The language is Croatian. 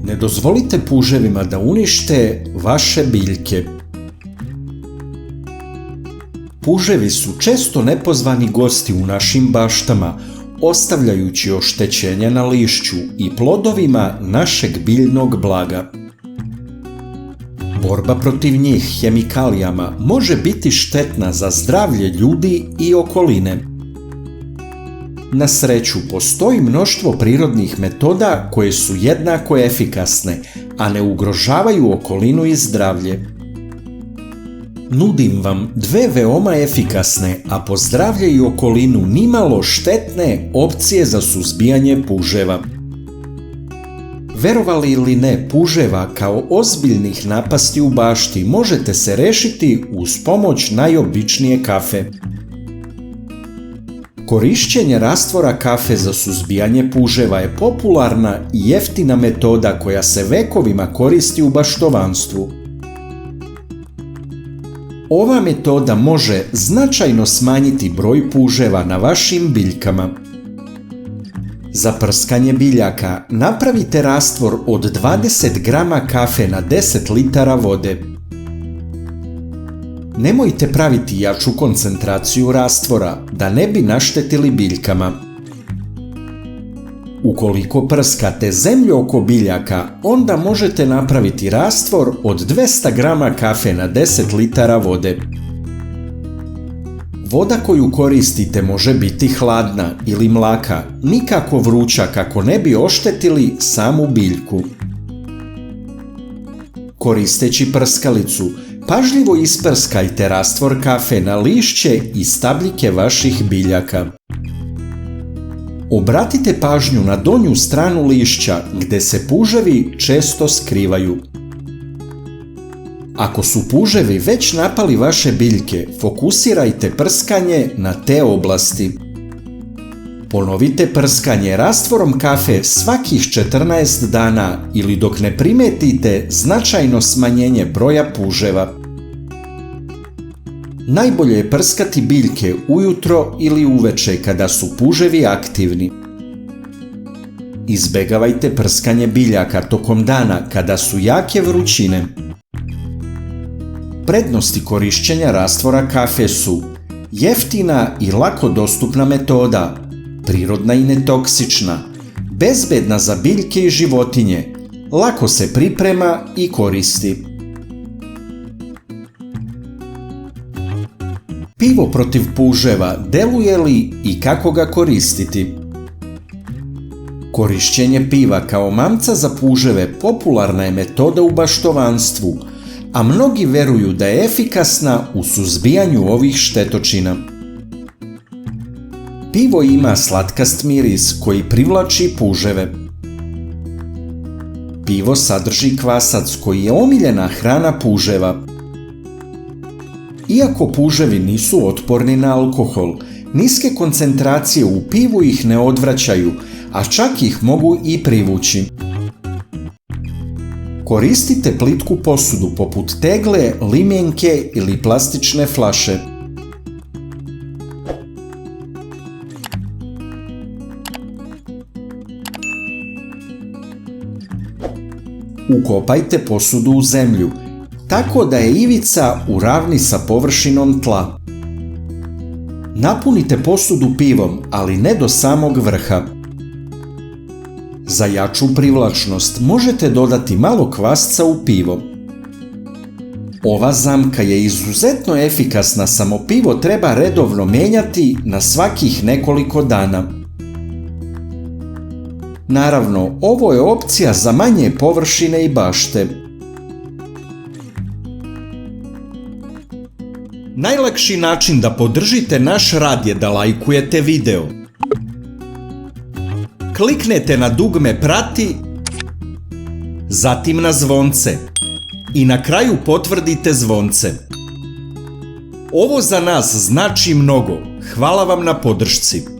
Ne dozvolite puževima da unište vaše biljke. Puževi su često nepozvani gosti u našim baštama, ostavljajući oštećenja na lišću i plodovima našeg biljnog blaga. Borba protiv njih hemikalijama može biti štetna za zdravlje ljudi i okoline. Na sreću, postoji mnoštvo prirodnih metoda koje su jednako efikasne, a ne ugrožavaju okolinu i zdravlje. Nudim vam dve veoma efikasne, a po zdravlje i okolinu nimalo štetne opcije za suzbijanje puževa. Verovali ili ne, puževa kao ozbiljnih napasti u bašti možete se rešiti uz pomoć najobičnije kafe. Korišćenje rastvora kafe za suzbijanje puževa je popularna i jeftina metoda koja se vekovima koristi u baštovanstvu. Ova metoda može značajno smanjiti broj puževa na vašim biljkama. Za prskanje biljaka napravite rastvor od 20 grama kafe na 10 litara vode. Nemojte praviti jaču koncentraciju rastvora da ne bi naštetili biljkama. Ukoliko prskate zemlju oko biljaka, onda možete napraviti rastvor od 200 grama kafe na 10 litara vode. Voda koju koristite može biti hladna ili mlaka, nikako vruća kako ne bi oštetili samu biljku. Koristeći prskalicu, pažljivo isprskajte rastvor kafe na lišće i stabljike vaših biljaka. Obratite pažnju na donju stranu lišća gdje se puževi često skrivaju. Ako su puževi već napali vaše biljke, fokusirajte prskanje na te oblasti. Ponovite prskanje rastvorom kafe svakih 14 dana ili dok ne primetite značajno smanjenje broja puževa. Najbolje je prskati biljke ujutro ili uveče kada su puževi aktivni. Izbegavajte prskanje biljaka tokom dana kada su jake vrućine. Prednosti korišćenja rastvora kafe su jeftina i lako dostupna metoda, prirodna i netoksična, bezbedna za biljke i životinje, lako se priprema i koristi. Pivo protiv puževa deluje li i kako ga koristiti? Korišćenje piva kao mamca za puževe popularna je metoda u baštovanstvu, a mnogi veruju da je efikasna u suzbijanju ovih štetočina. Pivo ima slatkast miris koji privlači puževe. Pivo sadrži kvasac koji je omiljena hrana puževa. Iako puževi nisu otporni na alkohol, niske koncentracije u pivu ih ne odvraćaju, a čak ih mogu i privući. Koristite plitku posudu poput tegle, limenke ili plastične flaše. Ukopajte posudu u zemlju, tako da je ivica u ravni sa površinom tla. Napunite posudu pivom, ali ne do samog vrha. Za jaču privlačnost možete dodati malo kvasca u pivo. Ova zamka je izuzetno efikasna, samo pivo treba redovno menjati na svakih nekoliko dana. Naravno, ovo je opcija za manje površine i bašte. Najlakši način da podržite naš rad je da lajkujete video. Kliknete na dugme prati, zatim na zvonce i na kraju potvrdite zvonce. Ovo za nas znači mnogo. Hvala vam na podršci.